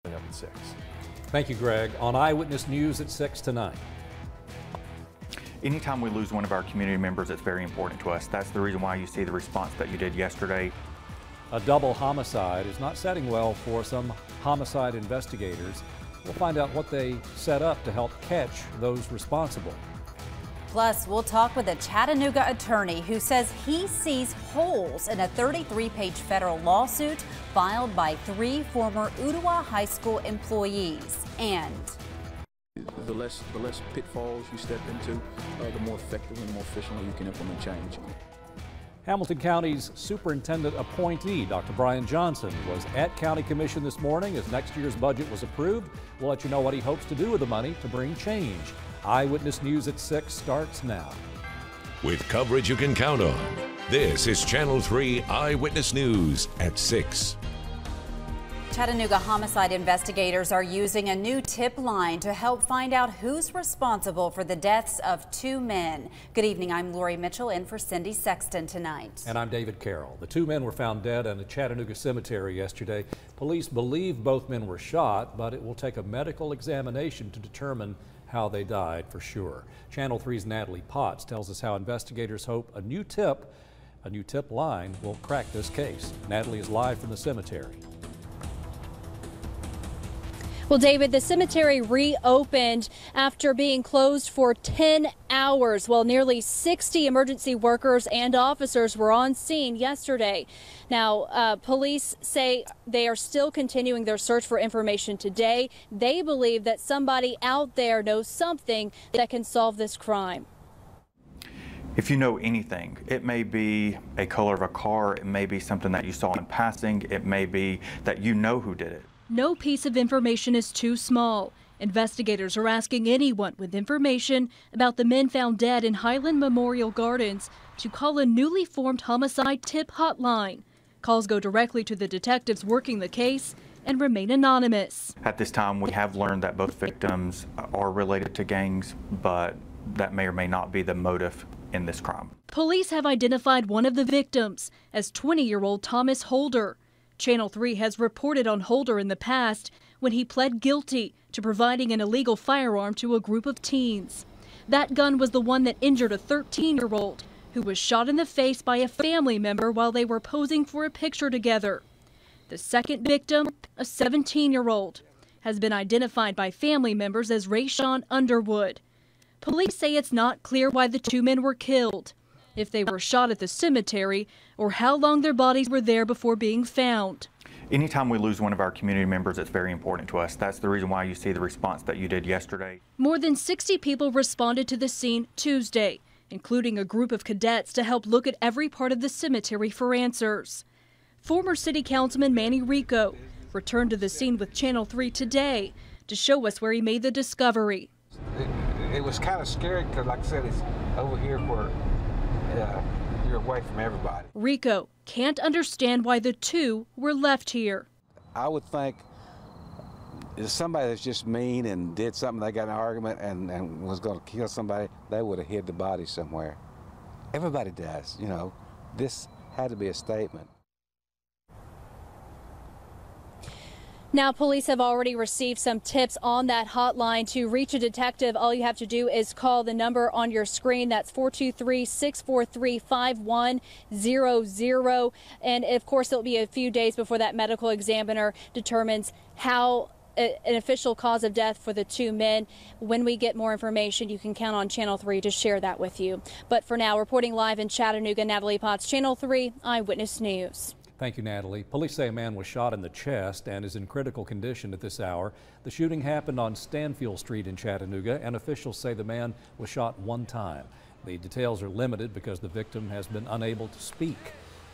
Up at 6. Thank you, Greg. On Eyewitness News at 6 tonight. Anytime we lose one of our community members, it's very important to us. That's the reason why you see the response that you did yesterday. A double homicide is not setting well for some homicide investigators. We'll find out what they set up to help catch those responsible. Plus, we'll talk with a Chattanooga attorney who says he sees holes in a 33-page federal lawsuit filed by 3 former Ottawa High School employees. And the less pitfalls you step into, the more effective and more efficiently you can implement change. Hamilton County's superintendent appointee, Dr. Brian Johnson, was at County Commission this morning as next year's budget was approved. We'll let you know what he hopes to do with the money to bring change. Eyewitness News at 6 starts now. With coverage you can count on, this is Channel 3 Eyewitness News at 6. Chattanooga homicide investigators are using a new tip line to help find out who's responsible for the deaths of 2 men. Good evening, I'm Lori Mitchell in for Cindy Sexton tonight. And I'm David Carroll. The 2 men were found dead in a Chattanooga cemetery yesterday. Police believe both men were shot, but it will take a medical examination to determine how they died for sure. Channel 3's Natalie Potts tells us how investigators hope a new tip line will crack this case. Natalie is live from the cemetery. Well, David, the cemetery reopened after being closed for 10 hours while nearly 60 emergency workers and officers were on scene yesterday. Now, police say they are still continuing their search for information today. They believe that somebody out there knows something that can solve this crime. If you know anything, it may be a color of a car, it may be something that you saw in passing, it may be that you know who did it. No piece of information is too small. Investigators are asking anyone with information about the men found dead in Highland Memorial Gardens to call a newly formed homicide tip hotline. Calls go directly to the detectives working the case and remain anonymous. At this time, we have learned that both victims are related to gangs, but that may or may not be the motive in this crime. Police have identified one of the victims as 20-year-old Thomas Holder. Channel 3 has reported on Holder in the past when he pled guilty to providing an illegal firearm to a group of teens. That gun was the one that injured a 13-year-old who was shot in the face by a family member while they were posing for a picture together. The second victim, a 17-year-old, has been identified by family members as Rayshawn Underwood. Police say it's not clear why the 2 men were killed, if they were shot at the cemetery, or how long their bodies were there before being found. Anytime we lose one of our community members, it's very important to us. That's the reason why you see the response that you did yesterday. More than 60 people responded to the scene Tuesday, including a group of cadets to help look at every part of the cemetery for answers. Former City Councilman Manny Rico returned to the scene with Channel 3 today to show us where he made the discovery. It was kind of scary because, like I said, it's over here where you're away from everybody. Rico can't understand why the 2 were left here. I would think if somebody that's just mean and did something, they got in an argument and was going to kill somebody, they would have hid the body somewhere. Everybody does, you know. This had to be a statement. Now, police have already received some tips on that hotline. To reach a detective, all you have to do is call the number on your screen. That's 423-643-5100. And of course, it'll be a few days before that medical examiner determines how an official cause of death for the 2 men. When we get more information, you can count on Channel 3 to share that with you. But for now, reporting live in Chattanooga, Natalie Potts, Channel 3 Eyewitness News. Thank you, Natalie. Police say a man was shot in the chest and is in critical condition at this hour. The shooting happened on Stanfield Street in Chattanooga, and officials say the man was shot 1 time. The details are limited because the victim has been unable to speak.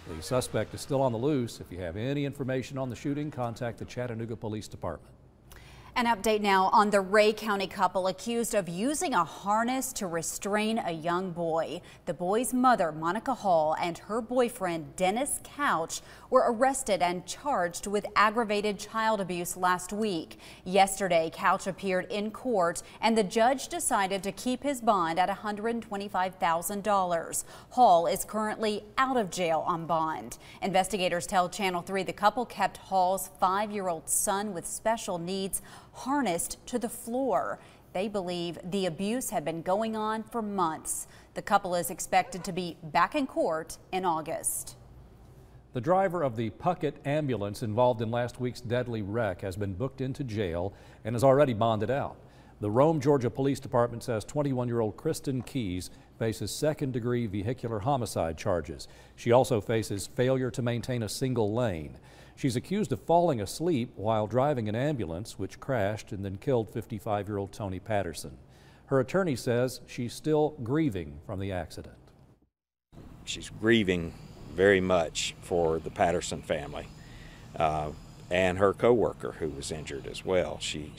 The suspect is still on the loose. If you have any information on the shooting, contact the Chattanooga Police Department. An update now on the Ray County couple accused of using a harness to restrain a young boy. The boy's mother, Monica Hall, and her boyfriend, Dennis Couch, were arrested and charged with aggravated child abuse last week. Yesterday, Couch appeared in court and the judge decided to keep his bond at $125,000. Hall is currently out of jail on bond. Investigators tell Channel 3 the couple kept Hall's 5-year-old son with special needs harnessed to the floor. They believe the abuse had been going on for months. The couple is expected to be back in court in August. The driver of the Puckett ambulance involved in last week's deadly wreck has been booked into jail and is already bonded out. The Rome, Georgia Police Department says 21-year-old Kristen Keys faces second-degree vehicular homicide charges. She also faces failure to maintain a single lane. She's accused of falling asleep while driving an ambulance, which crashed and then killed 55-year-old Tony Patterson. Her attorney says she's still grieving from the accident. She's grieving very much for the Patterson family and her co-worker who was injured as well. She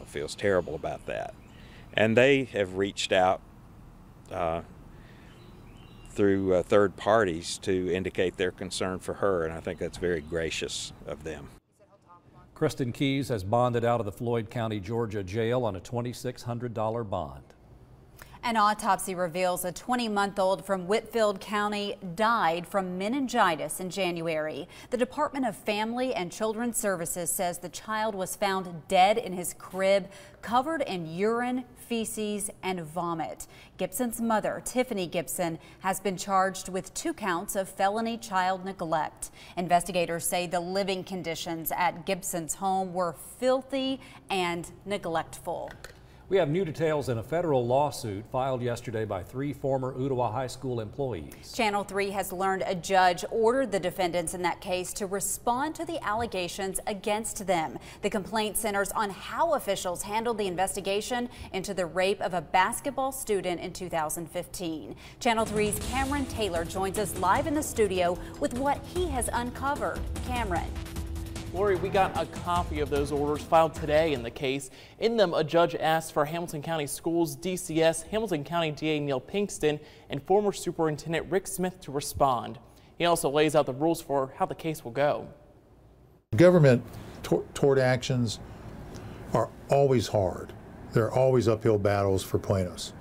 feels terrible about that. And they have reached out through third parties to indicate their concern for her, and I think that's very gracious of them. Kristen Keys has bonded out of the Floyd County, Georgia jail on a $2,600 bond. An autopsy reveals a 20-month-old from Whitfield County died from meningitis in January. The Department of Family and Children's Services says the child was found dead in his crib, covered in urine, feces, and vomit. Gibson's mother, Tiffany Gibson, has been charged with 2 counts of felony child neglect. Investigators say the living conditions at Gibson's home were filthy and neglectful. We have new details in a federal lawsuit filed yesterday by 3 former Ottawa High School employees. Channel 3 has learned a judge ordered the defendants in that case to respond to the allegations against them. The complaint centers on how officials handled the investigation into the rape of a basketball student in 2015. Channel 3's Cameron Taylor joins us live in the studio with what he has uncovered. Cameron. Lori, we got a copy of those orders filed today in the case. In them, a judge asked for Hamilton County Schools, DCS, Hamilton County DA Neil Pinkston, and former Superintendent Rick Smith to respond. He also lays out the rules for how the case will go. Government tort actions are always hard. There are always uphill battles for plaintiffs.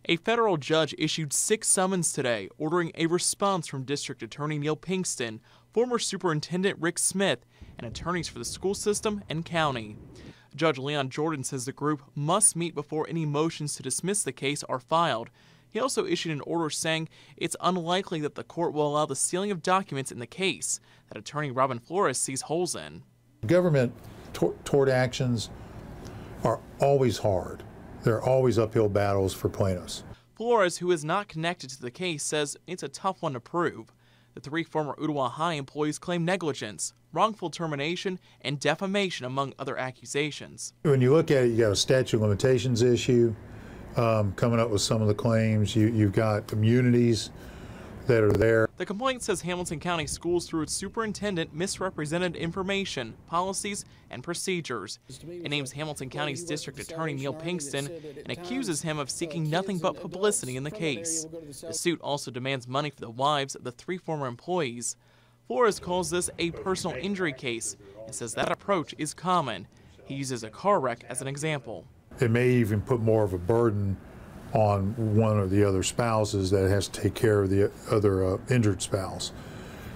A federal judge issued 6 summons today, ordering a response from District Attorney Neil Pinkston, former Superintendent Rick Smith, and attorneys for the school system and county. Judge Leon Jordan says the group must meet before any motions to dismiss the case are filed. He also issued an order saying it's unlikely that the court will allow the sealing of documents in the case that attorney Robin Flores sees holes in. Government tort actions are always hard. There are always uphill battles for plaintiffs. Flores, who is not connected to the case, says it's a tough one to prove. The 3 former Ottawa High employees claim negligence, wrongful termination, and defamation, among other accusations. When you look at it, you got a statute of limitations issue coming up with some of the claims. You've got immunities that are there. The complaint says Hamilton County Schools, through its superintendent, misrepresented information, policies, and procedures. It names Hamilton County's District Attorney Neil Pinkston and accuses him of seeking nothing but publicity in the case. The suit also demands money for the wives of the 3 former employees. Flores calls this a personal injury case and says that approach is common. He uses a car wreck as an example. It may even put more of a burden on one or the other spouses that has to take care of the other injured spouse.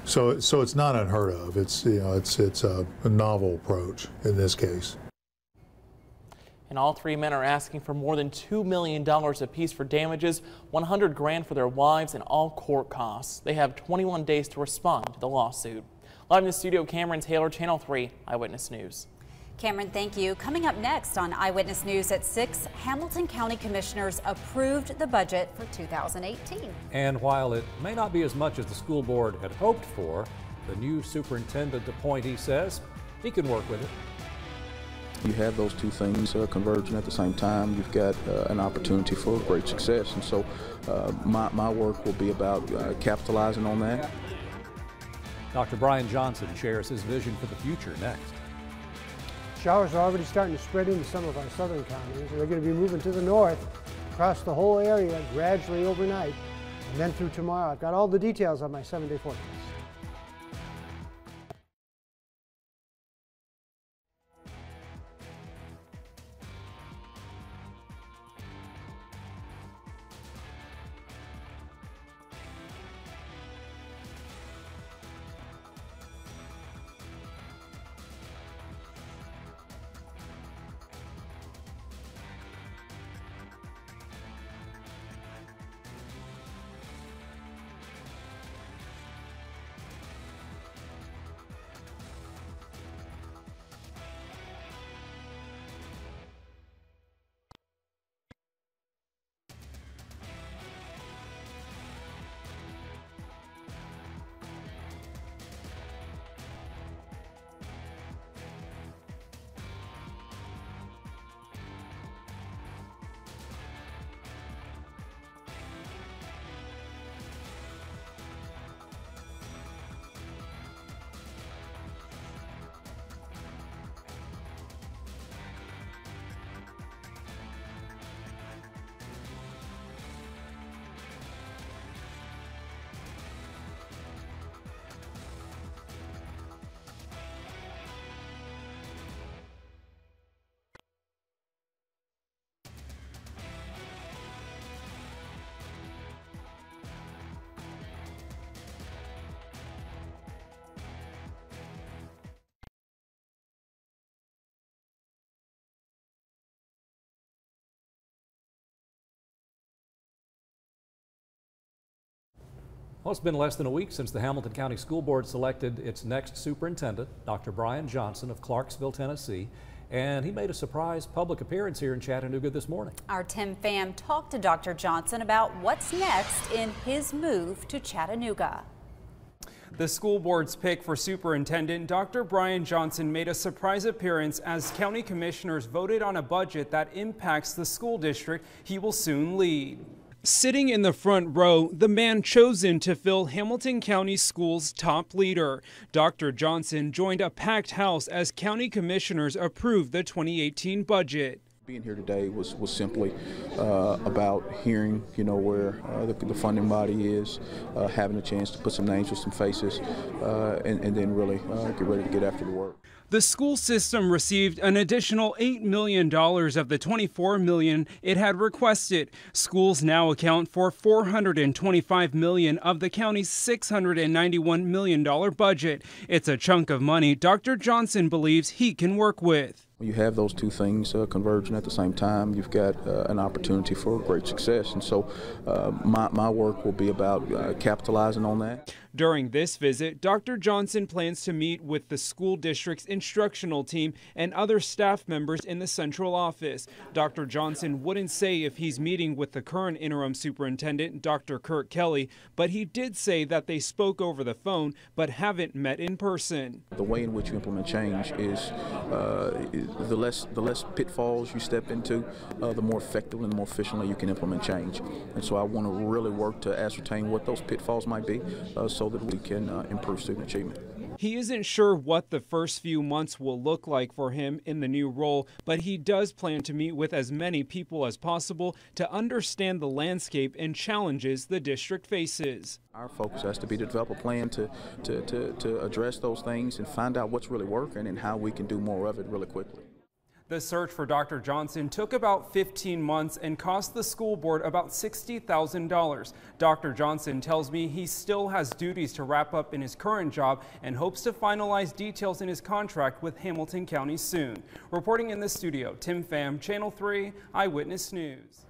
So it's not unheard of. It's a novel approach in this case. And all 3 men are asking for more than $2 million apiece for damages, $100 grand for their wives, and all court costs. They have 21 days to respond to the lawsuit. Live in the studio, Cameron Taylor, Channel 3 Eyewitness News. Cameron, thank you. Coming up next on Eyewitness News at 6, Hamilton County Commissioners approved the budget for 2018. And while it may not be as much as the school board had hoped for, the new superintendent appointee says he can work with it. You have those 2 things converging at the same time. You've got an opportunity for great success, and so my work will be about capitalizing on that. Dr. Brian Johnson shares his vision for the future next. showers are already starting to spread into some of our southern counties, and they're going to be moving to the north across the whole area gradually overnight, and then through tomorrow. I've got all the details on my 7-day forecast. Well, it's been less than a week since the Hamilton County School Board selected its next superintendent, Dr. Brian Johnson of Clarksville, Tennessee, and he made a surprise public appearance here in Chattanooga this morning. Our Tim Pham talked to Dr. Johnson about what's next in his move to Chattanooga. The school board's pick for superintendent, Dr. Brian Johnson, made a surprise appearance as county commissioners voted on a budget that impacts the school district he will soon lead. Sitting in the front row, the man chosen to fill Hamilton County Schools' top leader. Dr. Johnson joined a packed house as county commissioners approved the 2018 budget. Being here today was simply about hearing, where the funding body is, having a chance to put some names with some faces, and then really get ready to get after the work. The school system received an additional $8 million of the $24 million it had requested. Schools now account for $425 million of the county's $691 million budget. It's a chunk of money Dr. Johnson believes he can work with. When you have those two things converging at the same time, you've got an opportunity for great success. And so my work will be about capitalizing on that. During this visit, Dr. Johnson plans to meet with the school district's instructional team and other staff members in the central office. Dr. Johnson wouldn't say if he's meeting with the current interim superintendent, Dr. Kurt Kelly, but he did say that they spoke over the phone but haven't met in person. The way in which you implement change is the less pitfalls you step into, the more effectively and the more efficiently you can implement change. And so I want to really work to ascertain what those pitfalls might be so that we can improve student achievement. He isn't sure what the first few months will look like for him in the new role, but he does plan to meet with as many people as possible to understand the landscape and challenges the district faces. Our focus has to be to develop a plan to address those things and find out what's really working and how we can do more of it really quickly. The search for Dr. Johnson took about 15 months and cost the school board about $60,000. Dr. Johnson tells me he still has duties to wrap up in his current job and hopes to finalize details in his contract with Hamilton County soon. Reporting in the studio, Tim Pham, Channel 3 Eyewitness News.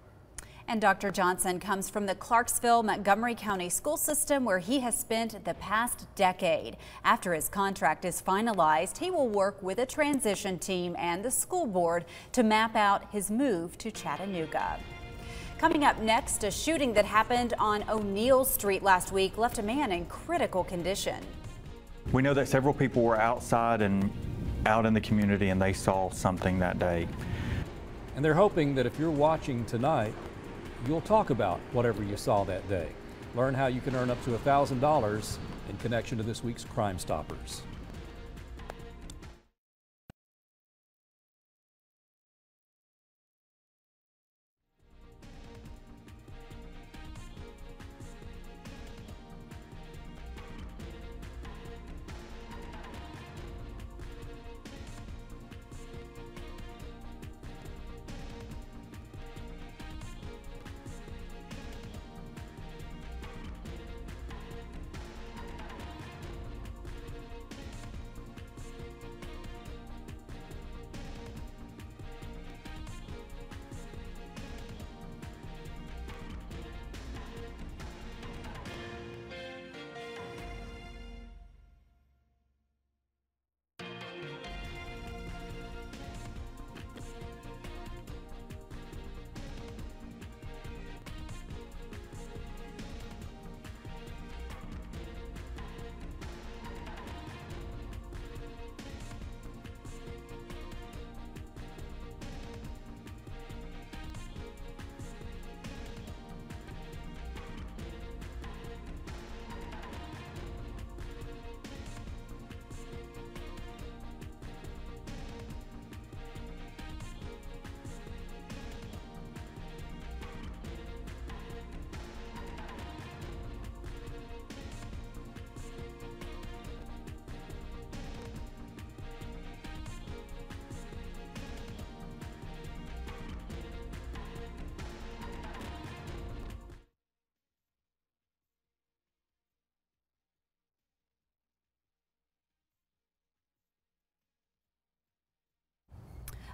And Dr. Johnson comes from the Clarksville-Montgomery County school system where he has spent the past decade. After his contract is finalized, he will work with a transition team and the school board to map out his move to Chattanooga. Coming up next, a shooting that happened on O'Neill Street last week left a man in critical condition. We know that several people were outside and out in the community and they saw something that day. And they're hoping that if you're watching tonight, you'll talk about whatever you saw that day. Learn how you can earn up to $1,000 in connection to this week's Crime Stoppers.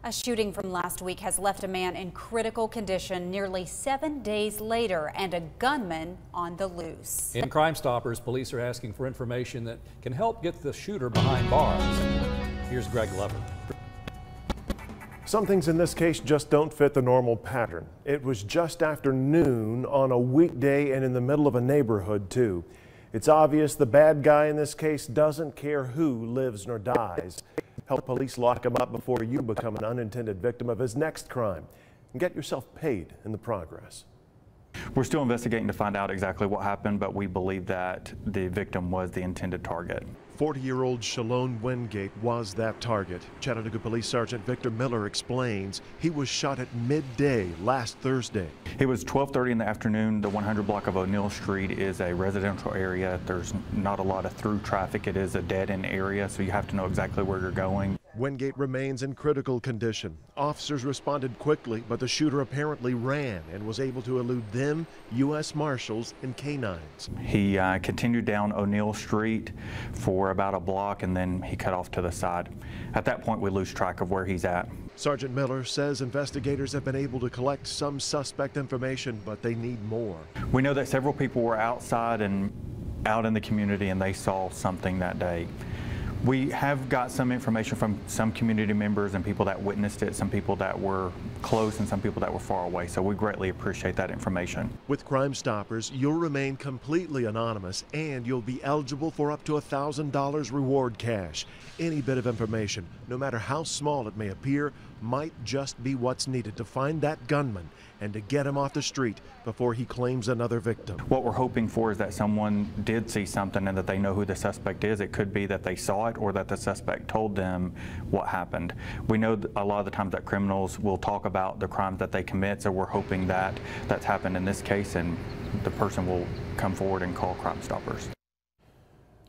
A shooting from last week has left a man in critical condition nearly 7 days later and a gunman on the loose. In Crime Stoppers, police are asking for information that can help get the shooter behind bars. Here's Greg Glover. Some things in this case just don't fit the normal pattern. It was just after noon on a weekday and in the middle of a neighborhood, too. It's obvious the bad guy in this case doesn't care who lives nor dies. Help police lock him up before you become an unintended victim of his next crime. And get yourself paid in the progress. We're still investigating to find out exactly what happened, but we believe that the victim was the intended target. 40-year-old Shalone Wingate was that target. Chattanooga Police Sergeant Victor Miller explains he was shot at midday last Thursday. It was 12:30 in the afternoon. The 100 block of O'Neill Street is a residential area. There's not a lot of through traffic. It is a dead-end area, so you have to know exactly where you're going. Wingate remains in critical condition. Officers responded quickly, but the shooter apparently ran and was able to elude them, U.S. Marshals, and canines. He continued down O'Neill Street for about a block, and then he cut off to the side. At that point, we lose track of where he's at. Sergeant Miller says investigators have been able to collect some suspect information, but they need more. We know that several people were outside and out in the community, and they saw something that day. We have got some information from some community members and people that witnessed it, some people that were close and some people that were far away, so we greatly appreciate that information. With Crime Stoppers, you'll remain completely anonymous and you'll be eligible for up to $1,000 reward cash. Any bit of information, no matter how small it may appear, might just be what's needed to find that gunman and to get him off the street before he claims another victim. What we're hoping for is that someone did see something and that they know who the suspect is. It could be that they saw it or that the suspect told them what happened. We know a lot of the times that criminals will talk about the crimes that they commit, so we're hoping that that's happened in this case and the person will come forward and call Crime Stoppers.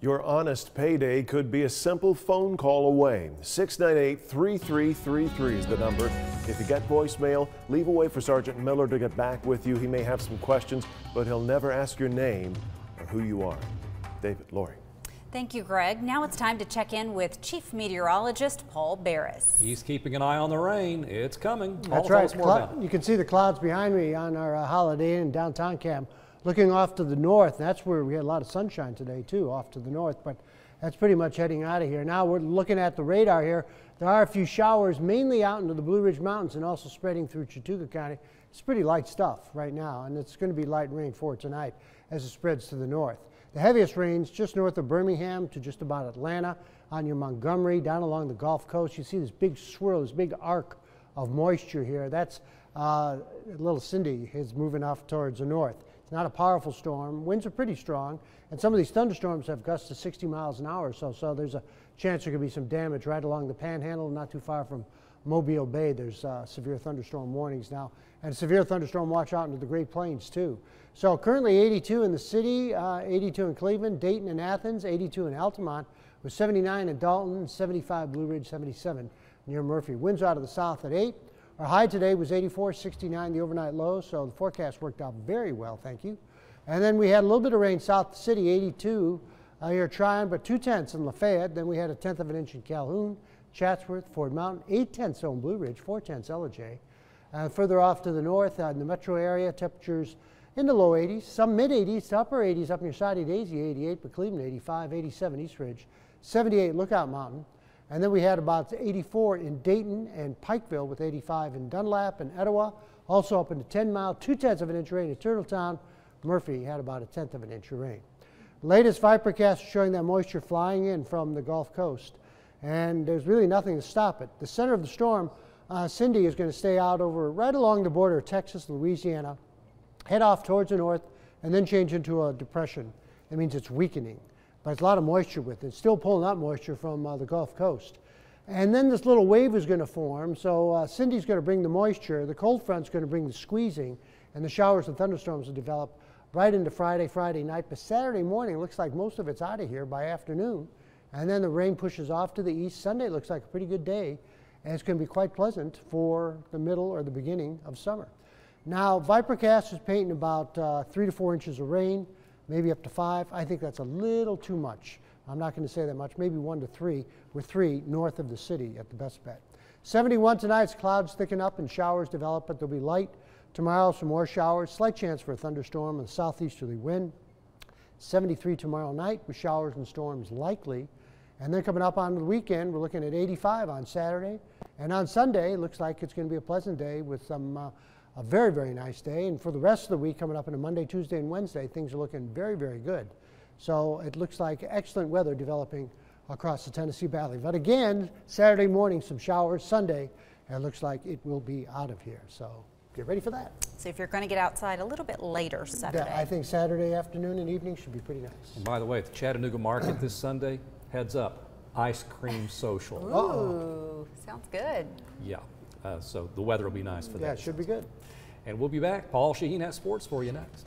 Your honest payday could be a simple phone call away. 698-3333 is the number. If you get voicemail, leave a way for Sergeant Miller to get back with you. He may have some questions, but he'll never ask your name or who you are. David, Lori. Thank you, Greg. Now it's time to check in with Chief Meteorologist Paul Barris. He's keeping an eye on the rain. It's coming. That's right. You can see the clouds behind me on our Holiday Inn downtown camp. Looking off to the north, that's where we had a lot of sunshine today too, off to the north, but that's pretty much heading out of here. Now we're looking at the radar here. There are a few showers mainly out into the Blue Ridge Mountains and also spreading through Chattooga County. It's pretty light stuff right now, and it's going to be light rain for tonight as it spreads to the north. The heaviest rains just north of Birmingham to just about Atlanta, on your Montgomery, down along the Gulf Coast. You see this big swirl, this big arc of moisture here. That's little Cindy is moving off towards the north. Not a powerful storm. Winds are pretty strong, and some of these thunderstorms have gusts to 60 miles an hour or so, so there's a chance there could be some damage right along the Panhandle, not too far from Mobile Bay. There's severe thunderstorm warnings now, and severe thunderstorm watch out into the Great Plains too. So currently 82 in the city, 82 in Cleveland, Dayton and Athens, 82 in Altamont, with 79 in Dalton, 75 Blue Ridge, 77 near Murphy. Winds out of the south at 8. Our high today was 84, 69 the overnight low, so the forecast worked out very well, thank you. And then we had a little bit of rain south of the city, 82 here at Tryon, but 2/10 in Lafayette. Then we had 1/10 of an inch in Calhoun, Chatsworth, Ford Mountain, 8/10 on Blue Ridge, 4/10 Ellijay. Further off to the north in the metro area, temperatures in the low 80s, some mid 80s to upper 80s up near Saudi Daisy, 88, but Cleveland 85, 87 East Ridge, 78 Lookout Mountain. And then we had about 84 in Dayton and Pikeville with 85 in Dunlap and Etowah. Also up into 10 Mile, 2/10 of an inch of rain at Turtletown. Murphy had about 1/10 of an inch of rain. Latest Vipercast is showing that moisture flying in from the Gulf Coast. And there's really nothing to stop it. The center of the storm, Cindy, is going to stay out over right along the border of Texas, Louisiana, head off towards the north, and then change into a depression. That means it's weakening. But it's a lot of moisture with it. It's still pulling up moisture from the Gulf Coast. And then this little wave is going to form, so Cindy's going to bring the moisture, the cold front's going to bring the squeezing, and the showers and thunderstorms will develop right into Friday night. But Saturday morning, looks like most of it's out of here by afternoon. And then the rain pushes off to the east. Sunday looks like a pretty good day, and it's going to be quite pleasant for the middle or the beginning of summer. Now, Vipercast is painting about 3 to 4 inches of rain, maybe up to 5. I think that's a little too much. I'm not going to say that much, maybe 1 to 3, with 3 north of the city at the best bet. 71 tonight. Clouds thicken up and showers develop, but they'll be light. Tomorrow, some more showers. Slight chance for a thunderstorm and southeasterly wind. 73 tomorrow night with showers and storms likely. And then coming up on the weekend, we're looking at 85 on Saturday. And on Sunday, it looks like it's going to be a pleasant day with some a very, very nice day. And for the rest of the week, coming up on Monday, Tuesday, and Wednesday, things are looking very, very good. So it looks like excellent weather developing across the Tennessee Valley. But again, Saturday morning, some showers. Sunday, it looks like it will be out of here. So get ready for that. So if you're going to get outside a little bit later Saturday. I think Saturday afternoon and evening should be pretty nice. And by the way, at the Chattanooga Market this Sunday, heads up, ice cream social. Ooh, sounds good. Yeah, so the weather will be nice for that. Yeah, it should be good. And we'll be back. Paul Shaheen has sports for you next.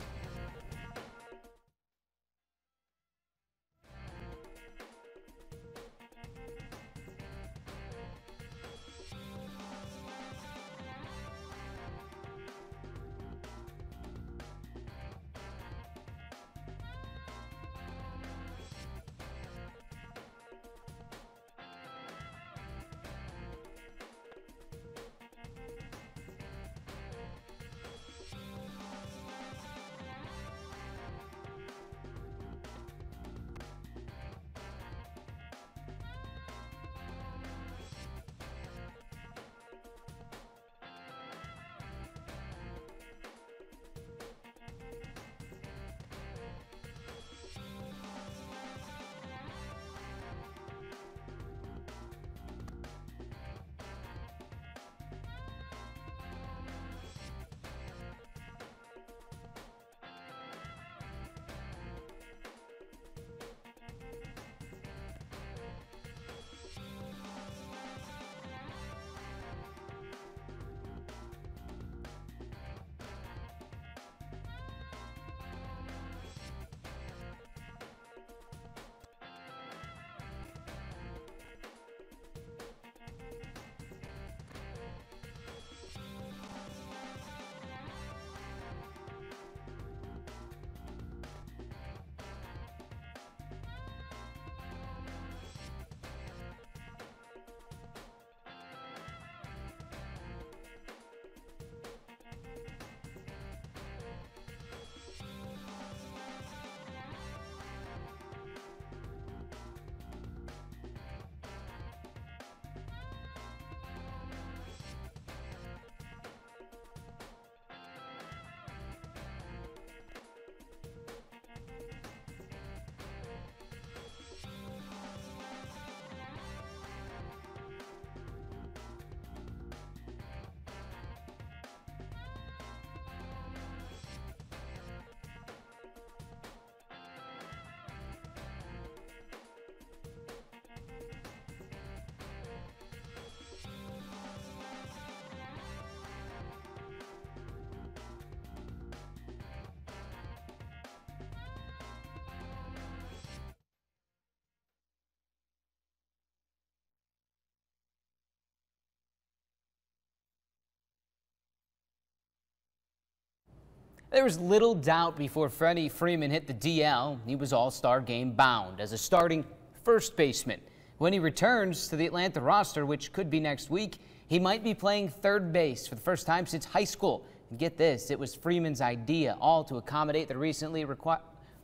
There was little doubt before Freddie Freeman hit the DL. He was All-Star game bound as a starting first baseman. When he returns to the Atlanta roster, which could be next week, he might be playing third base for the first time since high school. And get this, it was Freeman's idea, all to accommodate the recently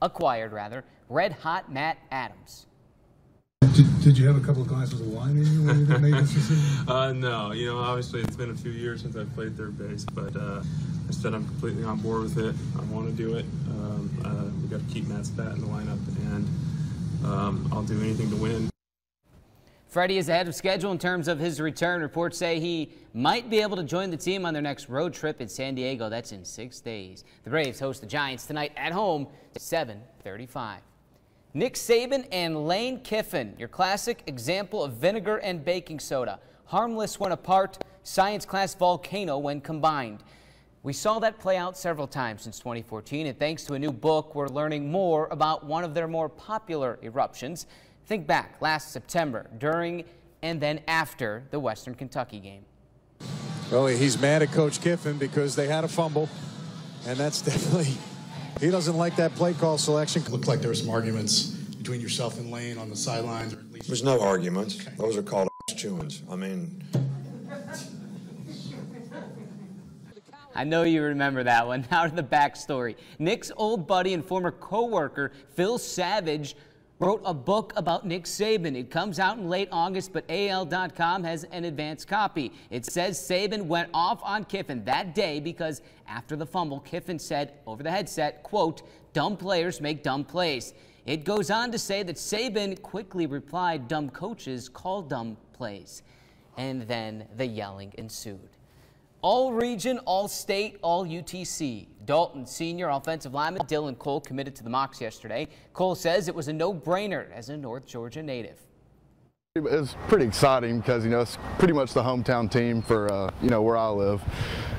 acquired red-hot Matt Adams. Did you have a couple of glasses of wine in you when you made this decision? No, you know, obviously it's been a few years since I've played third base, but I said I'm completely on board with it. I want to do it. We got to keep Matt's bat in the lineup, and I'll do anything to win. Freddie is ahead of schedule in terms of his return. Reports say he might be able to join the team on their next road trip in San Diego. That's in 6 days. The Braves host the Giants tonight at home at 7:35. Nick Saban and Lane Kiffin, your classic example of vinegar and baking soda. Harmless when apart, science class volcano when combined. We saw that play out several times since 2014, and thanks to a new book, we're learning more about one of their more popular eruptions. Think back last September, during and then after the Western Kentucky game. Well, he's mad at Coach Kiffin because they had a fumble, and that's definitely, he doesn't like that play call selection. It looked like there were some arguments between yourself and Lane on the sidelines. Or at least there's no arguments. Okay. Those are called chewings. I mean, I know you remember that one. Now to the backstory. Nick's old buddy and former co-worker, Phil Savage, wrote a book about Nick Saban. It comes out in late August, but AL.com has an advance copy. It says Saban went off on Kiffin that day because after the fumble, Kiffin said over the headset, quote, "Dumb players make dumb plays." It goes on to say that Saban quickly replied, "Dumb coaches call dumb plays." And then the yelling ensued. All region, all state, all UTC. Dalton senior offensive lineman Dylan Cole committed to the Mocs yesterday. Cole says it was a no-brainer as a North Georgia native. It's pretty exciting because, it's pretty much the hometown team for, where I live.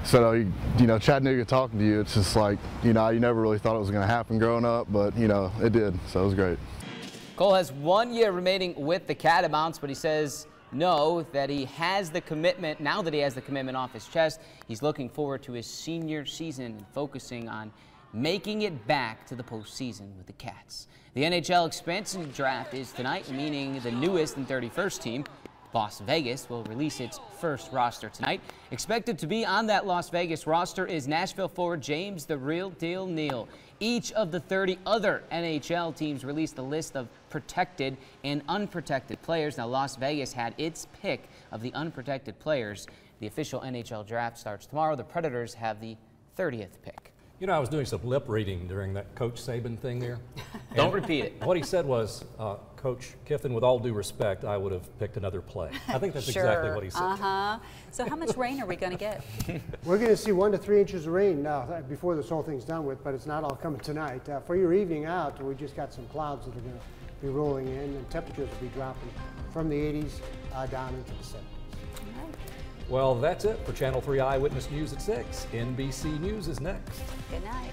So, Chattanooga talking to you, it's just like, you never really thought it was going to happen growing up, but, it did. So it was great. Cole has 1 year remaining with the Catamounts, but he says that he has the commitment. Now that he has the commitment off his chest, he's looking forward to his senior season and focusing on making it back to the postseason with the Cats. The NHL expansion draft is tonight, meaning the newest and 31st team, Las Vegas, will release its first roster tonight. Expected to be on that Las Vegas roster is Nashville forward James "The Real Deal" Neal. Each of the 30 other NHL teams released a list of protected and unprotected players. Now, Las Vegas had its pick of the unprotected players. The official NHL draft starts tomorrow. The Predators have the 30th pick. I was doing some lip reading during that Coach Saban thing there. Don't repeat it. What he said was, Coach Kiffin, with all due respect, I would have picked another play. I think that's exactly what he said. So how much rain are we going to get? We're going to see 1 to 3 inches of rain now before this whole thing's done with, but it's not all coming tonight. For your evening out, we just got some clouds that are going to be rolling in, and temperatures will be dropping from the 80s down into the 70s. Well, that's it for Channel 3 Eyewitness News at 6. NBC News is next. Good night.